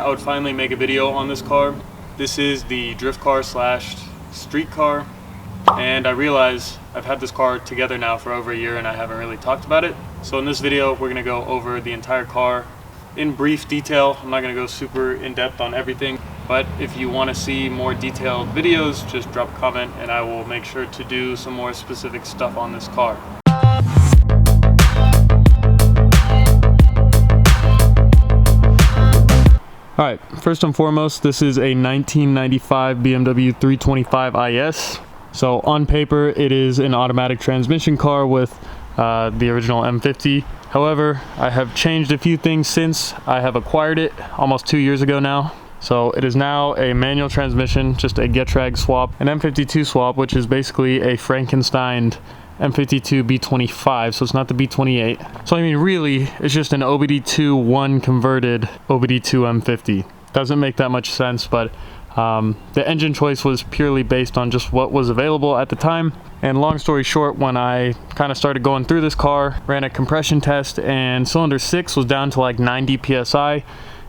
I would finally make a video on this car. This is the drift car slash street car, and I realize I've had this car together now for over a year and I haven't really talked about it. So in this video, we're gonna go over the entire car in brief detail. I'm not gonna go super in depth on everything, but if you wanna see more detailed videos, just drop a comment and I will make sure to do some more specific stuff on this car. Alright, first and foremost, this is a 1995 BMW 325 IS. So on paper, it is an automatic transmission car with the original M50. However, I have changed a few things since I have acquired it almost 2 years ago now. So it is now a manual transmission, just a Getrag swap, an M52 swap, which is basically a Frankenstein M52 B25, so it's not the B28. So I mean, really, it's just an OBD2 1 converted OBD2 M50. Doesn't make that much sense, but the engine choice was purely based on just what was available at the time. And long story short, when I kind of started going through this car, ran a compression test, and cylinder 6 was down to like 90 psi.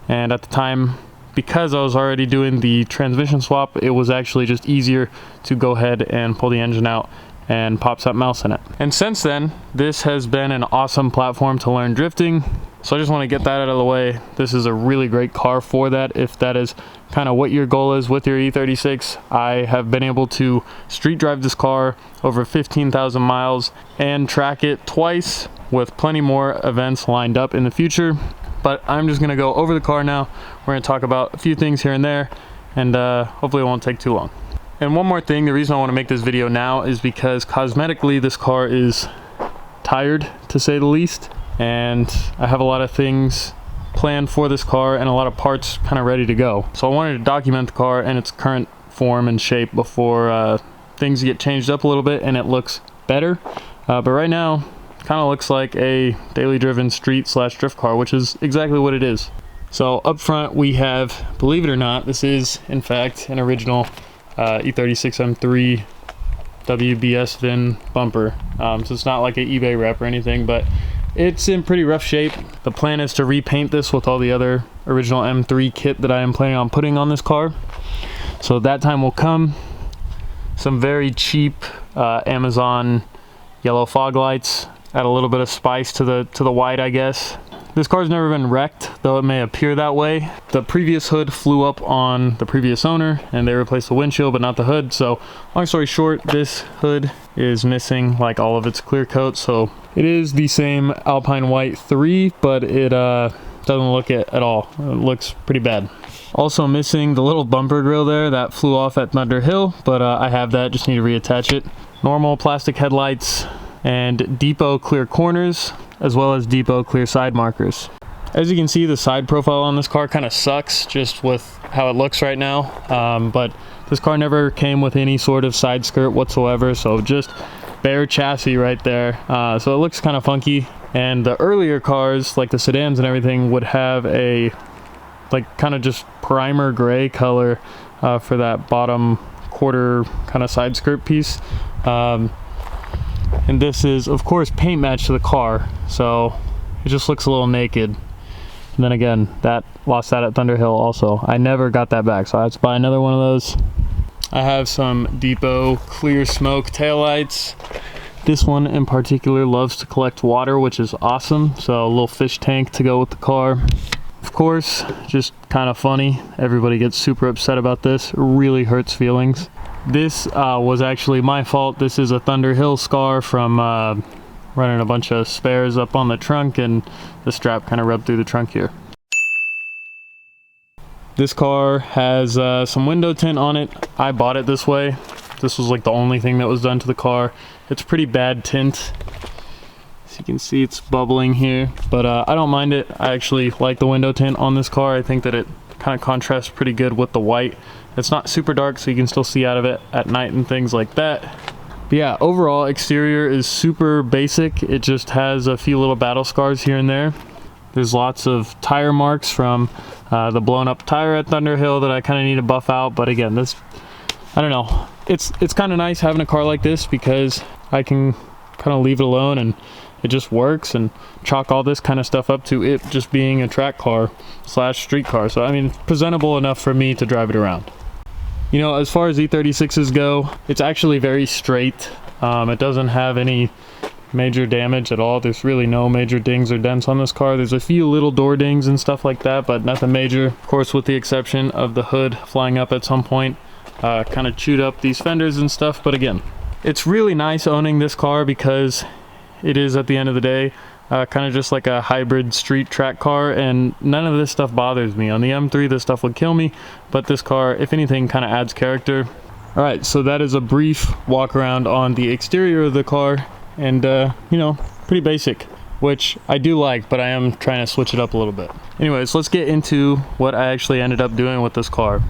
And at the time, because I was already doing the transmission swap, it was actually just easier to go ahead and pull the engine out and pop something else in it. And since then, this has been an awesome platform to learn drifting. So I just want to get that out of the way. This is a really great car for that, if that is kind of what your goal is with your E36. I have been able to street drive this car over 15,000 miles and track it twice, with plenty more events lined up in the future. But I'm just going to go over the car now. We're going to talk about a few things here and there, and hopefully it won't take too long. And one more thing, the reason I want to make this video now is because cosmetically this car is tired, to say the least, and I have a lot of things planned for this car and a lot of parts kind of ready to go. So I wanted to document the car in its current form and shape before things get changed up a little bit and it looks better. But right now, it kind of looks like a daily driven street slash drift car, which is exactly what it is. So up front we have, believe it or not, this is in fact an original E36 M3 WBS VIN bumper. So it's not like an eBay rep or anything, but it's in pretty rough shape. The plan is to repaint this with all the other original M3 kit that I am planning on putting on this car. So that time will come. Some very cheap Amazon yellow fog lights, add a little bit of spice to the white, I guess. This car's never been wrecked, though it may appear that way. The previous hood flew up on the previous owner and they replaced the windshield but not the hood. So long story short, this hood is missing like all of its clear coat. So it is the same Alpine White 3, but it doesn't look it at all. It looks pretty bad. Also missing the little bumper grill there that flew off at Thunder Hill, but I have that, just need to reattach it. Normal plastic headlights and depot clear corners, as well as depot clear side markers. As you can see, the side profile on this car kind of sucks just with how it looks right now, but this car never came with any sort of side skirt whatsoever, so just bare chassis right there. So it looks kind of funky. And the earlier cars, like the sedans and everything, would have a like kind of just primer gray color for that bottom quarter kind of side skirt piece. And this is of course paint match to the car, so it just looks a little naked. And then again, that lost that at Thunder Hill also. I never got that back, so I had to buy another one of those. I have some depot clear smoke taillights. This one in particular loves to collect water, which is awesome, so a little fish tank to go with the car. Of course, just kind of funny, everybody gets super upset about this. It really hurts feelings. This was actually my fault. This is a Thunder Hill scar from running a bunch of spares up on the trunk, and the strap kind of rubbed through the trunk here. This car has some window tint on it. I bought it this way. This was like the only thing that was done to the car. It's pretty bad tint. As you can see, it's bubbling here, but I don't mind it. I actually like the window tint on this car. I think that it kind of contrasts pretty good with the white. It's not super dark, so you can still see out of it at night and things like that. But yeah, overall exterior is super basic. It just has a few little battle scars here and there. There's lots of tire marks from the blown up tire at Thunder Hill that I kind of need to buff out. But again, this, I don't know. It's kind of nice having a car like this because I can kind of leave it alone and it just works, and chalk all this kind of stuff up to it just being a track car slash street car. So I mean, presentable enough for me to drive it around. You know, as far as E36s go, it's actually very straight. It doesn't have any major damage at all. There's really no major dings or dents on this car. There's a few little door dings and stuff like that, but nothing major. Of course, with the exception of the hood flying up at some point, kind of chewed up these fenders and stuff. But again, it's really nice owning this car because it is, at the end of the day, kind of just like a hybrid street track car, and none of this stuff bothers me. On the M3, this stuff would kill me, but this car, if anything, kind of adds character. All right, so that is a brief walk around on the exterior of the car, and you know, pretty basic, which I do like, but I am trying to switch it up a little bit. Anyways, let's get into what I actually ended up doing with this car.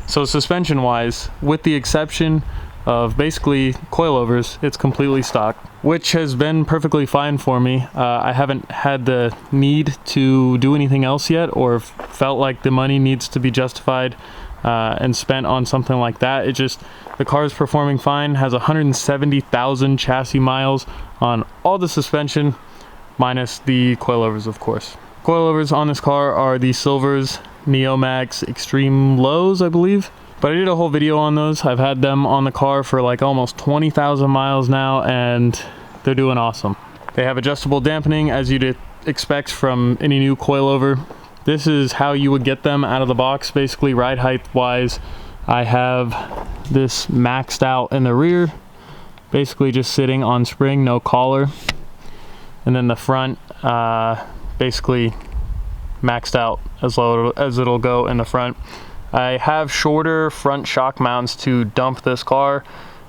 So suspension wise, with the exception of basically coilovers, it's completely stock, which has been perfectly fine for me. I haven't had the need to do anything else yet, or felt like the money needs to be justified and spent on something like that. It just, the car is performing fine, has 170,000 chassis miles on all the suspension, minus the coilovers, of course. Coilovers on this car are the Silver's Neomax Extreme Lows, I believe. But I did a whole video on those. I've had them on the car for like almost 20,000 miles now, and they're doing awesome. They have adjustable dampening, as you'd expect from any new coilover. This is how you would get them out of the box, basically ride height wise. I have this maxed out in the rear, basically just sitting on spring, no collar. And then the front, basically maxed out as low as it'll go in the front. I have shorter front shock mounts to dump this car,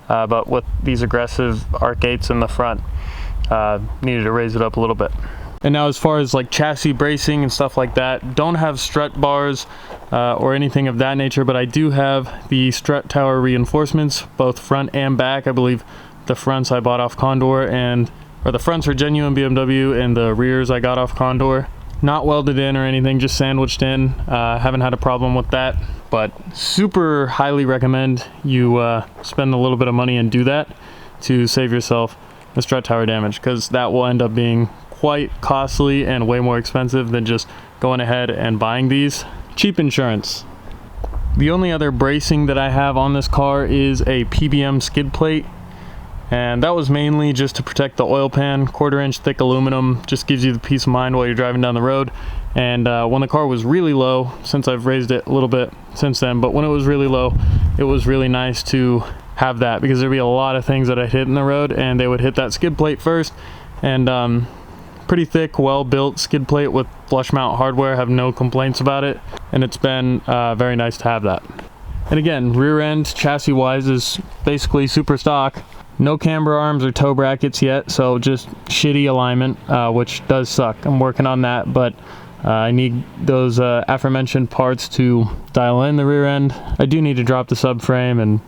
but with these aggressive arc gates in the front, needed to raise it up a little bit. And now as far as like chassis bracing and stuff like that, don't have strut bars or anything of that nature, but I do have the strut tower reinforcements, both front and back. I believe the fronts I bought off Condor, or the fronts are genuine BMW, and the rears I got off Condor. Not welded in or anything, just sandwiched in. Haven't had a problem with that, but super highly recommend you spend a little bit of money and do that to save yourself the strut tower damage, because that will end up being quite costly and way more expensive than just going ahead and buying these. Cheap insurance. The only other bracing that I have on this car is a PBM skid plate, and that was mainly just to protect the oil pan. 1/4 inch thick aluminum, just gives you the peace of mind while you're driving down the road. And when the car was really low, since I've raised it a little bit since then, but when it was really low, it was really nice to have that, because there'd be a lot of things that I'd hit in the road and they would hit that skid plate first. And pretty thick, well built skid plate with flush mount hardware, have no complaints about it, and it's been very nice to have that. And again, rear end chassis wise is basically super stock. No camber arms or toe brackets yet, so just shitty alignment, which does suck. I'm working on that, but I need those aforementioned parts to dial in the rear end. I do need to drop the subframe and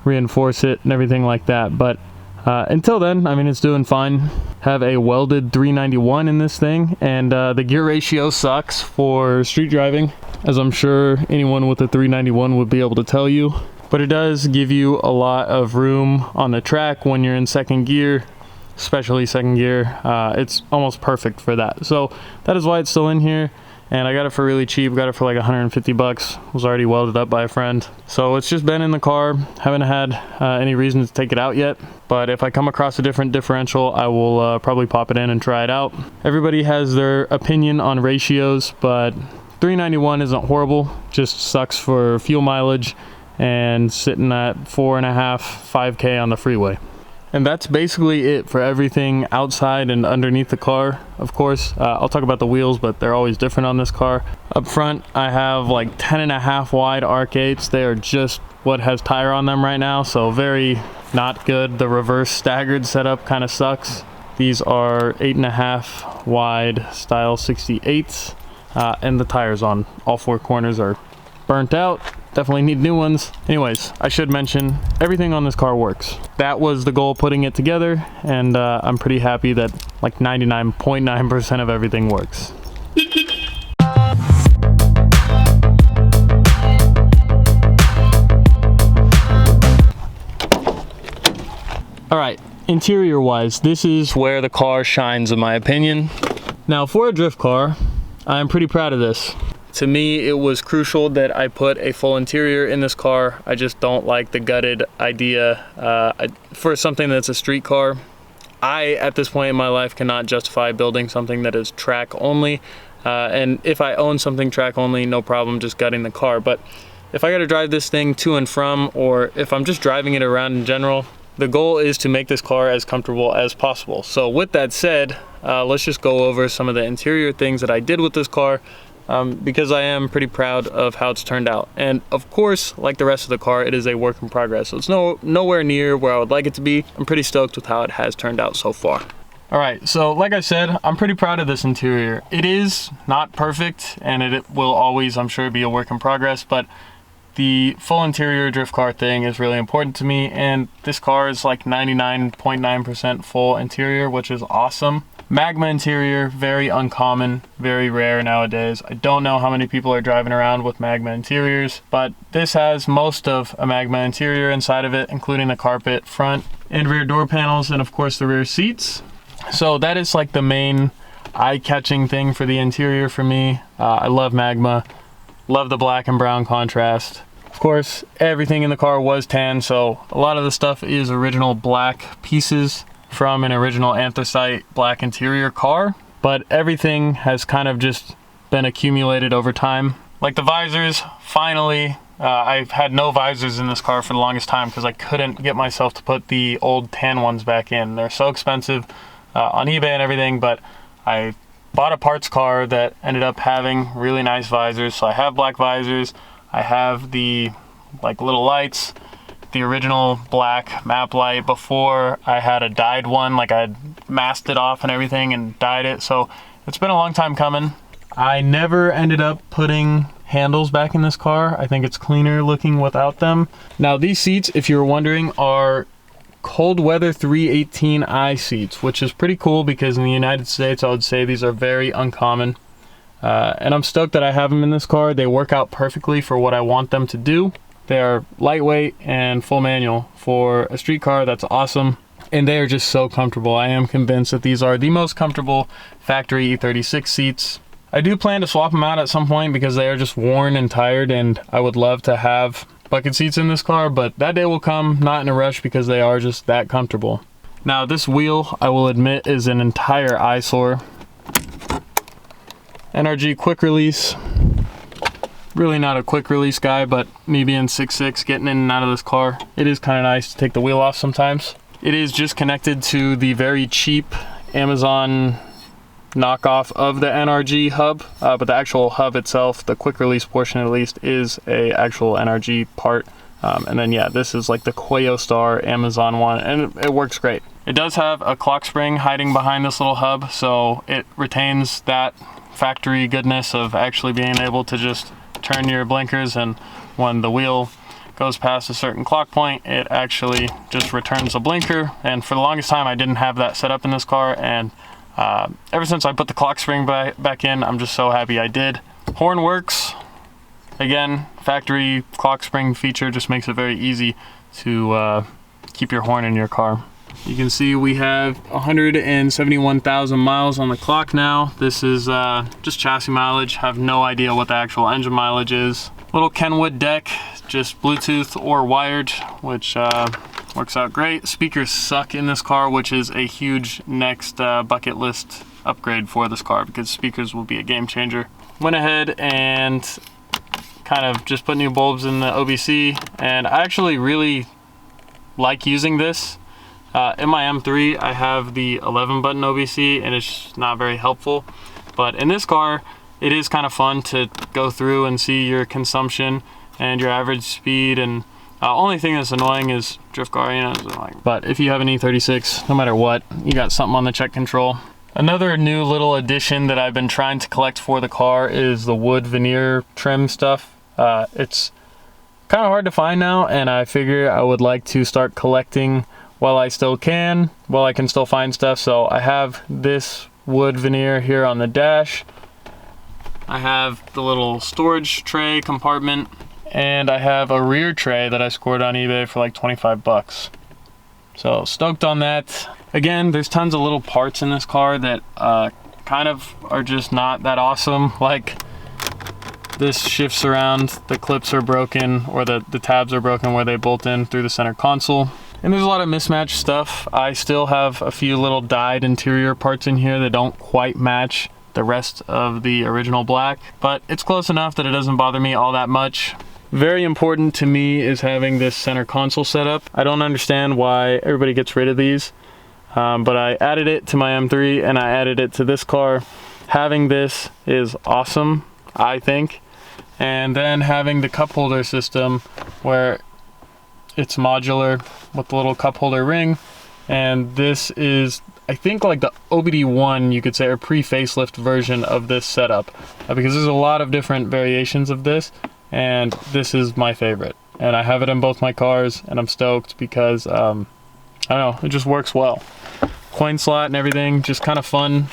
reinforce it and everything like that, but until then, I mean, it's doing fine. Have a welded 391 in this thing, and the gear ratio sucks for street driving, as I'm sure anyone with a 391 would be able to tell you. But it does give you a lot of room on the track when you're in second gear, especially second gear. It's almost perfect for that. So that is why it's still in here. And I got it for really cheap. Got it for like 150 bucks. Was already welded up by a friend. So it's just been in the car. Haven't had any reason to take it out yet. But if I come across a different differential, I will probably pop it in and try it out. Everybody has their opinion on ratios, but 391 isn't horrible. Just sucks for fuel mileage and sitting at 4.5, 5K on the freeway. And that's basically it for everything outside and underneath the car. Of course, I'll talk about the wheels, but they're always different on this car. Up front, I have like 10.5 wide arc-8s. They are just what has tire on them right now, so very not good. The reverse staggered setup kind of sucks. These are 8.5 wide style 68s, and the tires on all four corners are burnt out. Definitely need new ones. Anyways, I should mention everything on this car works. That was the goal, putting it together, and I'm pretty happy that like 99.9% of everything works. All right, interior wise, this is where the car shines in my opinion. Now for a drift car, I'm pretty proud of this. To me, it was crucial that I put a full interior in this car. I just don't like the gutted idea for something that's a street car. I, at this point in my life, cannot justify building something that is track only. And if I own something track only, no problem just gutting the car. But if I gotta drive this thing to and from, or if I'm just driving it around in general, the goal is to make this car as comfortable as possible. So with that said, let's just go over some of the interior things that I did with this car. Because I am pretty proud of how it's turned out. And of course, like the rest of the car, it is a work in progress. So it's nowhere near where I would like it to be. I'm pretty stoked with how it has turned out so far. All right, so like I said, I'm pretty proud of this interior. It is not perfect, and it will always, I'm sure, be a work in progress, but the full interior drift car thing is really important to me, and this car is like 99.9% full interior, which is awesome. Magma interior, very uncommon, very rare nowadays. I don't know how many people are driving around with Magma interiors, but this has most of a Magma interior inside of it, including the carpet, front and rear door panels, and of course the rear seats. So that is like the main eye-catching thing for the interior for me. I love Magma, love the black and brown contrast. Of course, everything in the car was tan, so a lot of the stuff is original black pieces from an original anthracite black interior car, but everything has kind of just been accumulated over time. Like the visors, finally, I've had no visors in this car for the longest time because I couldn't get myself to put the old tan ones back in. They're so expensive on eBay and everything, but I bought a parts car that ended up having really nice visors. So I have black visors, I have the like little lights, the original black map light. Before I had a dyed one, like I masked it off and everything and dyed it. So it's been a long time coming. I never ended up putting handles back in this car. I think it's cleaner looking without them. Now these seats, if you were wondering, are cold weather 318i seats, which is pretty cool because in the United States I would say these are very uncommon. And I'm stoked that I have them in this car. They work out perfectly for what I want them to do. They are lightweight and full manual for a street car. That's awesome. And they are just so comfortable. I am convinced that these are the most comfortable factory E36 seats. I do plan to swap them out at some point because they are just worn and tired, and I would love to have bucket seats in this car, but that day will come, not in a rush because they are just that comfortable. Now this wheel, I will admit, is an entire eyesore. NRG quick release. Really not a quick release guy, but me being 6'6", getting in and out of this car, it is kind of nice to take the wheel off sometimes. It is just connected to the very cheap Amazon knockoff of the NRG hub, but the actual hub itself, the quick release portion at least, is a actual NRG part. And then yeah, this is like the Quayo Amazon one, and it works great. It does have a clock spring hiding behind this little hub, so it retains that factory goodness of actually being able to just turn your blinkers, and when the wheel goes past a certain clock point, it actually just returns a blinker. And for the longest time I didn't have that set up in this car, and ever since I put the clock spring back in, I'm just so happy I did. Horn works. Again, factory clock spring feature just makes it very easy to keep your horn in your car. You can see we have 171,000 miles on the clock now. This is just chassis mileage. I have no idea what the actual engine mileage is. Little Kenwood deck, just Bluetooth or wired, which works out great. Speakers suck in this car, which is a huge next bucket list upgrade for this car because speakers will be a game changer. Went ahead and kind of just put new bulbs in the OBC, and I actually really like using this. In my M3 I have the 11 button OBC and it's not very helpful, but in this car it is kind of fun to go through and see your consumption and your average speed. And only thing that's annoying is drift car, you know, but if you have an E36, no matter what, you got something on the check control. Another new little addition that I've been trying to collect for the car is the wood veneer trim stuff. It's kind of hard to find now, and I figure I would like to start collecting while I still can, while I can still find stuff. So I have this wood veneer here on the dash. I have the little storage tray compartment, and I have a rear tray that I scored on eBay for like 25 bucks. So stoked on that. Again, there's tons of little parts in this car that kind of are just not that awesome. Like this shifts around, the clips are broken, or the tabs are broken where they bolt in through the center console. And there's a lot of mismatched stuff. I still have a few little dyed interior parts in here that don't quite match the rest of the original black, but it's close enough that it doesn't bother me all that much. Very important to me is having this center console set up. I don't understand why everybody gets rid of these, but I added it to my M3 and I added it to this car. Having this is awesome, I think. And then having the cup holder system where it's modular with the little cup holder ring, and this is, I think, like the OBD1, you could say, or pre-facelift version of this setup, because there's a lot of different variations of this, and this is my favorite. And I have it in both my cars, and I'm stoked because, I don't know, it just works well. Coin slot and everything, just kind of fun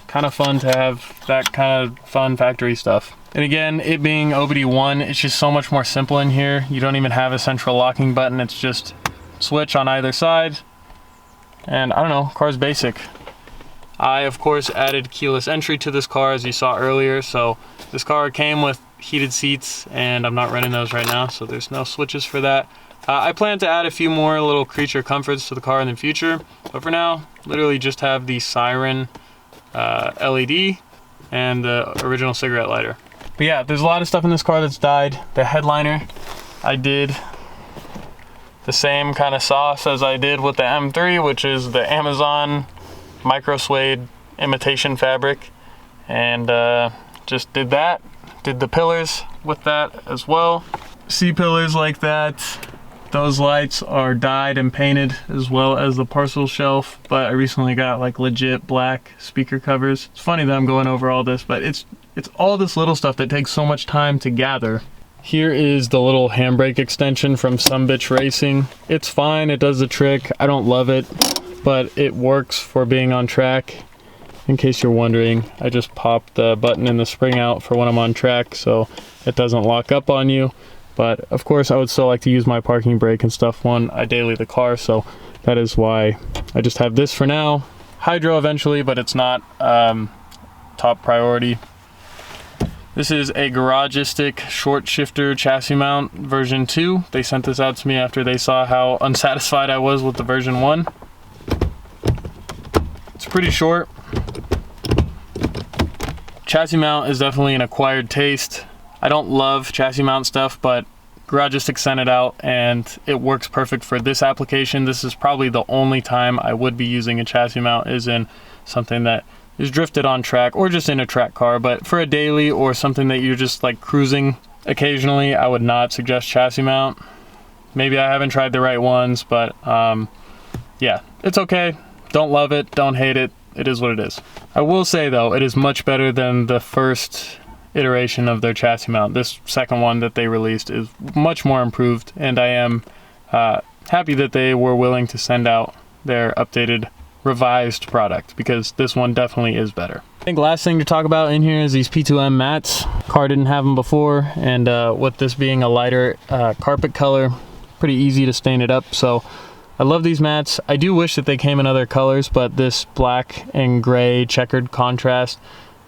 to have that kind of fun factory stuff. And again, it being OBD1, it's just so much more simple in here. You don't even have a central locking button, it's just switch on either side. And I don't know, car's basic. I, of course, added keyless entry to this car, as you saw earlier. So this car came with heated seats, and I'm not running those right now, so there's no switches for that. I plan to add a few more little creature comforts to the car in the future, but for now, literally just have the siren LED and the original cigarette lighter. But yeah, there's a lot of stuff in this car that's dyed. The headliner, I did the same kind of sauce as I did with the M3, which is the Amazon micro suede imitation fabric, and just did that. Did the pillars with that as well. C-pillars like that. Those lights are dyed and painted, as well as the parcel shelf, but I recently got like legit black speaker covers. It's funny that I'm going over all this, but it's all this little stuff that takes so much time to gather. Here is the little handbrake extension from Some Bitch Racing. It's fine, it does the trick. I don't love it, but it works for being on track. In case you're wondering, I just popped the button and the spring out for when I'm on track so it doesn't lock up on you. But of course, I would still like to use my parking brake and stuff when I daily the car, so that is why I just have this for now. Hydro eventually, but it's not top priority. This is a Garagistic short shifter chassis mount version 2. They sent this out to me after they saw how unsatisfied I was with the version 1. It's pretty short. Chassis mount is definitely an acquired taste. I don't love chassis mount stuff, but Garagistic sent it out and it works perfect for this application. This is probably the only time I would be using a chassis mount, is in something that is drifted on track or just in a track car. But for a daily or something that you're just like cruising occasionally, I would not suggest chassis mount. Maybe I haven't tried the right ones, but yeah, it's okay. Don't love it, don't hate it. It is what it is. I will say though, it is much better than the first iteration of their chassis mount. This second one that they released is much more improved, and I am happy that they were willing to send out their updated revised product, because this one definitely is better. I think last thing to talk about in here is these P2M mats. Car didn't have them before, and with this being a lighter carpet color, pretty easy to stain it up. So I love these mats. I do wish that they came in other colors, but this black and gray checkered contrast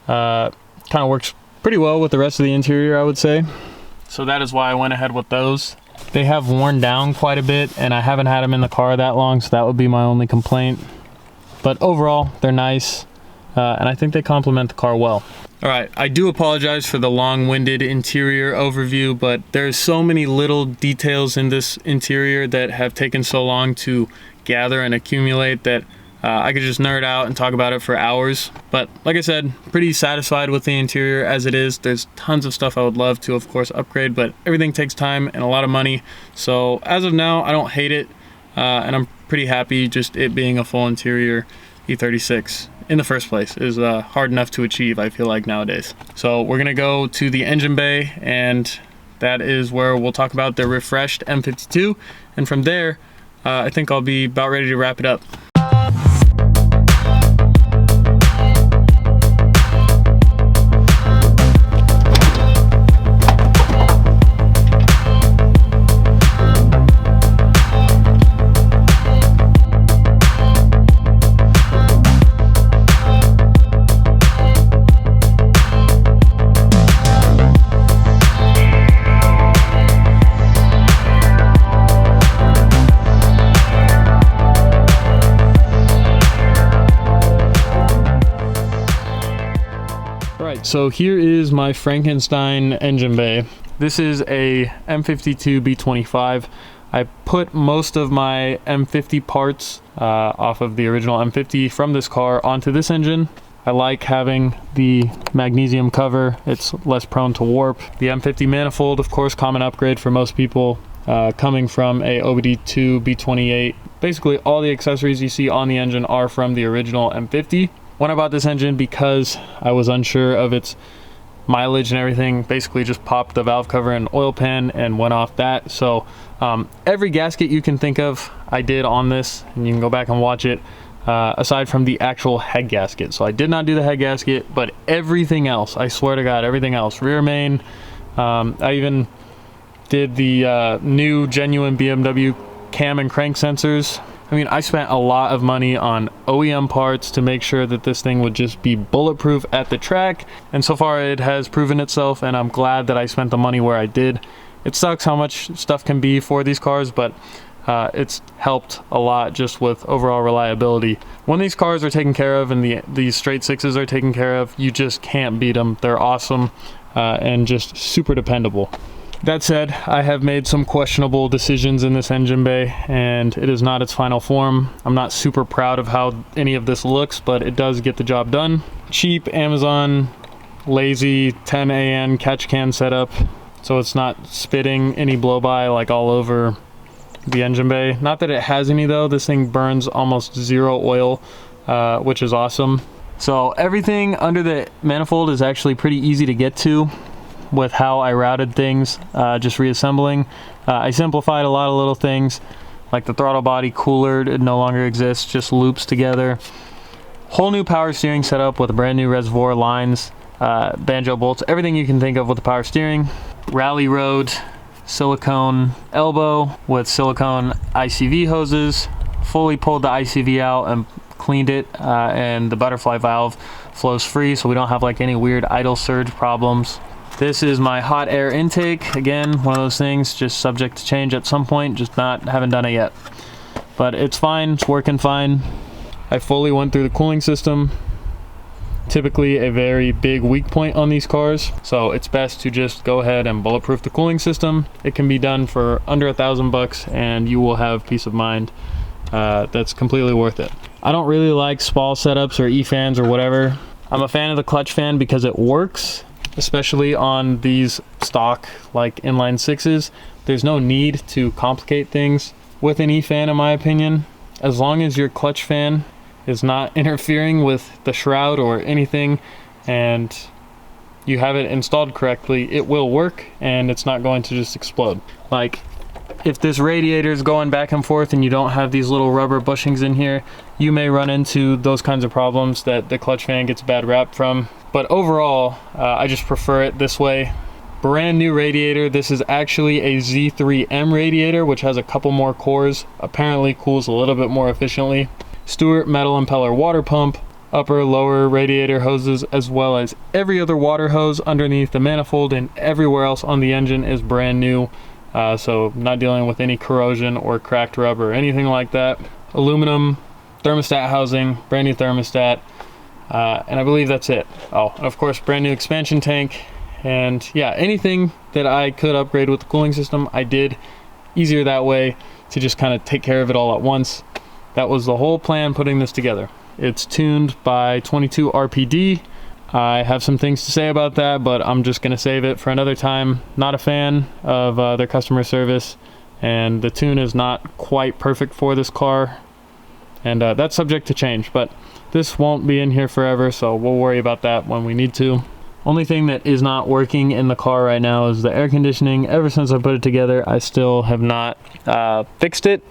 kind of works pretty well with the rest of the interior, I would say. So that is why I went ahead with those. They have worn down quite a bit, and I haven't had them in the car that long, so that would be my only complaint. But overall, they're nice, and I think they complement the car well. All right, I do apologize for the long-winded interior overview, but there's so many little details in this interior that have taken so long to gather and accumulate that I could just nerd out and talk about it for hours. But like I said, pretty satisfied with the interior as it is. There's tons of stuff I would love to, of course, upgrade, but everything takes time and a lot of money. So as of now, I don't hate it, and I'm pretty happy. Just it being a full interior E36 in the first place is hard enough to achieve, I feel like, nowadays. So we're gonna go to the engine bay, and that is where we'll talk about the refreshed M52, and from there I think I'll be about ready to wrap it up. So here is my Frankenstein engine bay. This is a M52 B25. I put most of my M50 parts off of the original M50 from this car onto this engine. I like having the magnesium cover. It's less prone to warp. The M50 manifold, of course, common upgrade for most people, coming from a OBD2 B28. Basically, all the accessories you see on the engine are from the original M50. When I bought this engine, because I was unsure of its mileage and everything, basically just popped the valve cover and oil pan and went off that. So every gasket you can think of, I did on this, and you can go back and watch it. Aside from the actual head gasket. So I did not do the head gasket, but everything else, I swear to God, everything else. Rear main, I even did the new genuine BMW cam and crank sensors. I mean, I spent a lot of money on OEM parts to make sure that this thing would just be bulletproof at the track. And so far it has proven itself, and I'm glad that I spent the money where I did. It sucks how much stuff can be for these cars, but it's helped a lot just with overall reliability. When these cars are taken care of and these straight sixes are taken care of, you just can't beat them. They're awesome and just super dependable. That said, I have made some questionable decisions in this engine bay, and it is not its final form. I'm not super proud of how any of this looks, but it does get the job done. Cheap Amazon lazy 10 AN catch can setup, so it's not spitting any blow by like all over the engine bay. Not that it has any though. This thing burns almost zero oil, which is awesome. So everything under the manifold is actually pretty easy to get to with how I routed things, just reassembling. I simplified a lot of little things, like the throttle body cooler, it no longer exists, just loops together. Whole new power steering setup with a brand new reservoir, lines, banjo bolts, everything you can think of with the power steering. Rally road silicone elbow with silicone ICV hoses. Fully pulled the ICV out and cleaned it, and the butterfly valve flows free, so we don't have like any weird idle surge problems. This is my hot air intake. Again, one of those things just subject to change at some point, just haven't done it yet. But it's fine, it's working fine. I fully went through the cooling system. Typically a very big weak point on these cars, so it's best to just go ahead and bulletproof the cooling system. It can be done for under $1,000 and you will have peace of mind. That's completely worth it. I don't really like SPAL setups or E-fans or whatever. I'm a fan of the clutch fan because it works, especially on these stock like inline sixes. There's no need to complicate things with an E-fan, in my opinion. As long as your clutch fan is not interfering with the shroud or anything and you have it installed correctly, it will work and it's not going to just explode. Like if this radiator is going back and forth and you don't have these little rubber bushings in here, you may run into those kinds of problems that the clutch fan gets a bad rap from. But overall, I just prefer it this way. Brand new radiator. This is actually a Z3M radiator, which has a couple more cores. Apparently cools a little bit more efficiently. Stewart metal impeller water pump, upper lower radiator hoses, as well as every other water hose underneath the manifold and everywhere else on the engine is brand new. So not dealing with any corrosion or cracked rubber or anything like that. Aluminum thermostat housing, brand new thermostat, and I believe that's it. Oh, and of course brand new expansion tank. And yeah, anything that I could upgrade with the cooling system, I did. Easier that way to just kind of take care of it all at once. That was the whole plan putting this together. It's tuned by 22 RPD. I have some things to say about that, but I'm just gonna save it for another time. Not a fan of their customer service, and the tune is not quite perfect for this car, and that's subject to change, but this won't be in here forever, so we'll worry about that when we need to. Only thing that is not working in the car right now is the air conditioning. Ever since I put it together, I still have not fixed it.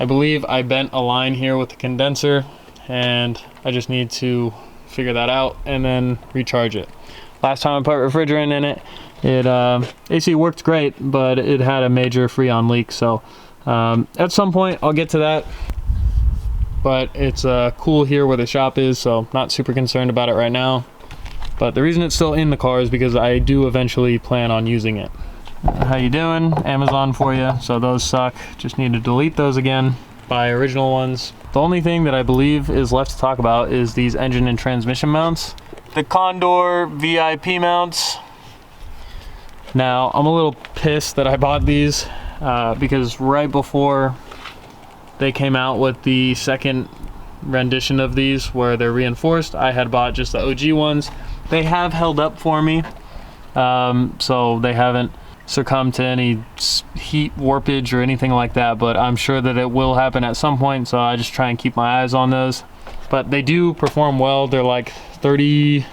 I believe I bent a line here with the condenser, and I just need to figure that out and then recharge it. Last time I put refrigerant in it, AC worked great, but it had a major freon leak, so at some point I'll get to that. But it's cool here where the shop is, so not super concerned about it right now. But the reason it's still in the car is because I do eventually plan on using it. How you doing? Amazon for you. So those suck. Just need to delete those again. Buy original ones. The only thing that I believe is left to talk about is these engine and transmission mounts. the Condor VIP mounts. Now, I'm a little pissed that I bought these because right before they came out with the second rendition of these where they're reinforced, I had bought just the OG ones. They have held up for me, so they haven't succumbed to any heat warpage or anything like that, but I'm sure that it will happen at some point, so I just try and keep my eyes on those. But they do perform well. They're like 30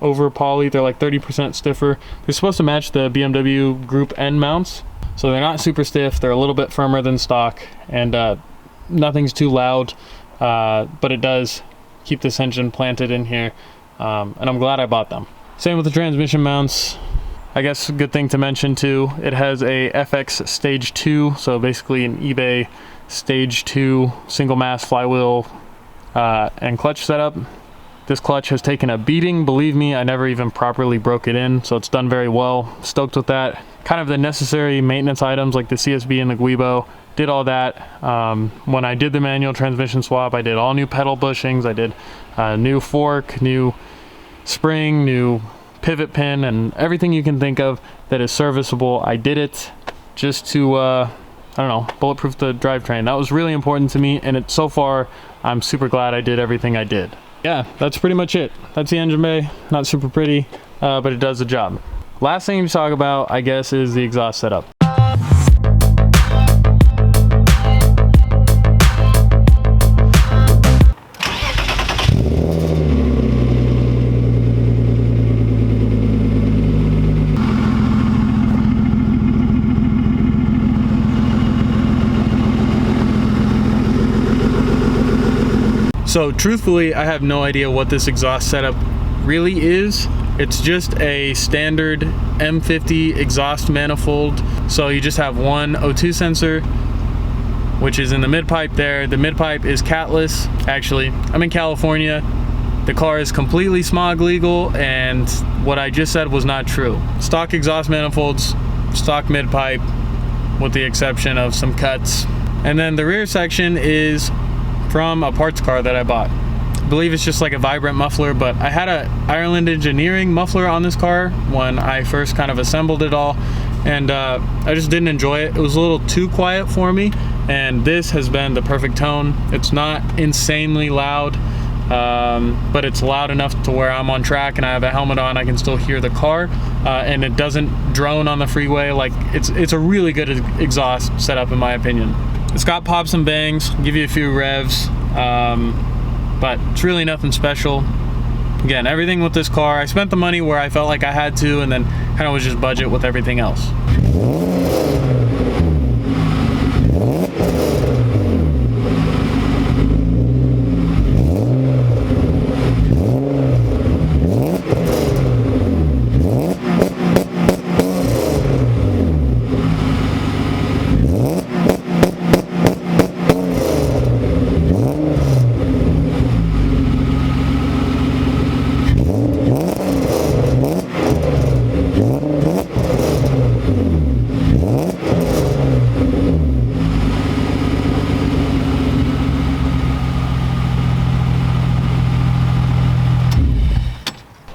over poly, they're like 30% stiffer. They're supposed to match the BMW Group N mounts, so they're not super stiff. They're a little bit firmer than stock, and nothing's too loud, but it does keep this engine planted in here, and I'm glad I bought them. Same with the transmission mounts. I guess a good thing to mention too, it has a FX Stage 2, so basically an eBay Stage 2 single mass flywheel and clutch setup. This clutch has taken a beating, believe me. I never even properly broke it in, so it's done very well. Stoked with that. Kind of the necessary maintenance items like the CSB and the guibo, did all that. When I did the manual transmission swap, I did all new pedal bushings, I did new fork, new spring, new pivot pin, and everything you can think of that is serviceable. I did it just to I don't know, bulletproof the drivetrain. That was really important to me, and so far I'm super glad I did everything I did. Yeah, that's pretty much it. That's the engine bay. Not super pretty, but it does the job. Last thing to talk about, I guess, is the exhaust setup. So truthfully, I have no idea what this exhaust setup really is. It's just a standard M50 exhaust manifold. So you just have one O2 sensor, which is in the mid pipe there. The mid pipe is catless. Actually, I'm in California. The car is completely smog legal, and what I just said was not true. Stock exhaust manifolds, stock mid pipe, with the exception of some cuts. And then the rear section is from a parts car that I bought. I believe it's just like a vibrant muffler, but I had a Ireland Engineering muffler on this car when I first kind of assembled it all, and I just didn't enjoy it. It was a little too quiet for me, and this has been the perfect tone. It's not insanely loud, but it's loud enough to where I'm on track and I have a helmet on, I can still hear the car, and it doesn't drone on the freeway. Like, it's a really good exhaust setup in my opinion. It's got pops and bangs, give you a few revs, but it's really nothing special. Again, everything with this car, I spent the money where I felt like I had to, and then kind of was just budget with everything else.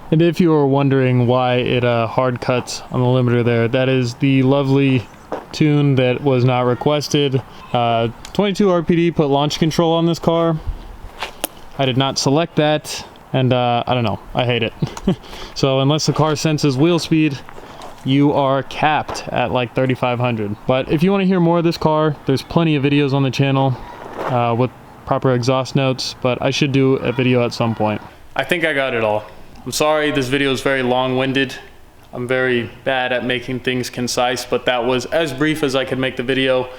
And if you were wondering why it hard cuts on the limiter there, that is the lovely tune that was not requested. 22 RPD put launch control on this car. I did not select that, and I don't know, I hate it. So unless the car senses wheel speed, you are capped at like 3,500. But if you want to hear more of this car, there's plenty of videos on the channel with proper exhaust notes, but I should do a video at some point. I think I got it all. I'm sorry this video is very long-winded. I'm very bad at making things concise, but that was as brief as I could make the video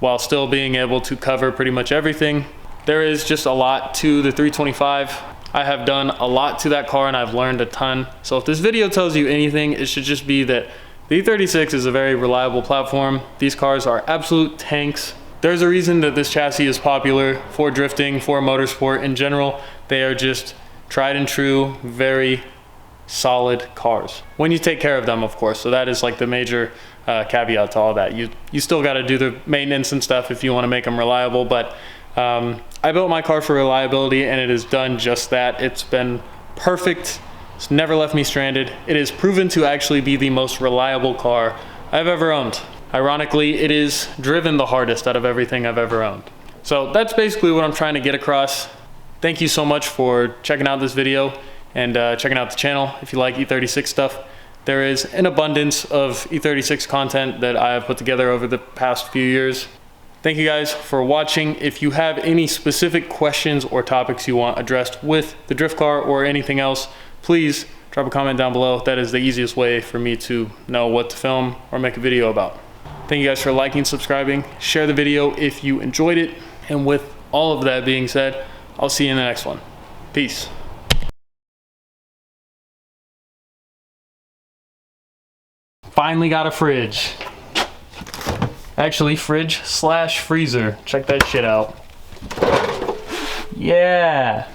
while still being able to cover pretty much everything. There is just a lot to the 325. I have done a lot to that car and I've learned a ton. So if this video tells you anything, it should just be that the E36 is a very reliable platform. These cars are absolute tanks. There's a reason that this chassis is popular for drifting, for motorsport in general. They are just tried and true, very solid cars. When you take care of them, of course. So that is like the major caveat to all that. You still got to do the maintenance and stuff if you want to make them reliable, but I built my car for reliability and it has done just that. It's been perfect It's never left me stranded. It is proven to actually be the most reliable car I've ever owned. Ironically, it is driven the hardest out of everything I've ever owned. So that's basically what I'm trying to get across. Thank you so much for checking out this video and checking out the channel. If you like E36 stuff, there is an abundance of E36 content that I have put together over the past few years. Thank you guys for watching. If you have any specific questions or topics you want addressed with the drift car or anything else, please drop a comment down below. That is the easiest way for me to know what to film or make a video about. Thank you guys for liking, subscribing, share the video if you enjoyed it. And with all of that being said, I'll see you in the next one. Peace. Finally got a fridge. Actually, fridge/freezer. Check that shit out. Yeah.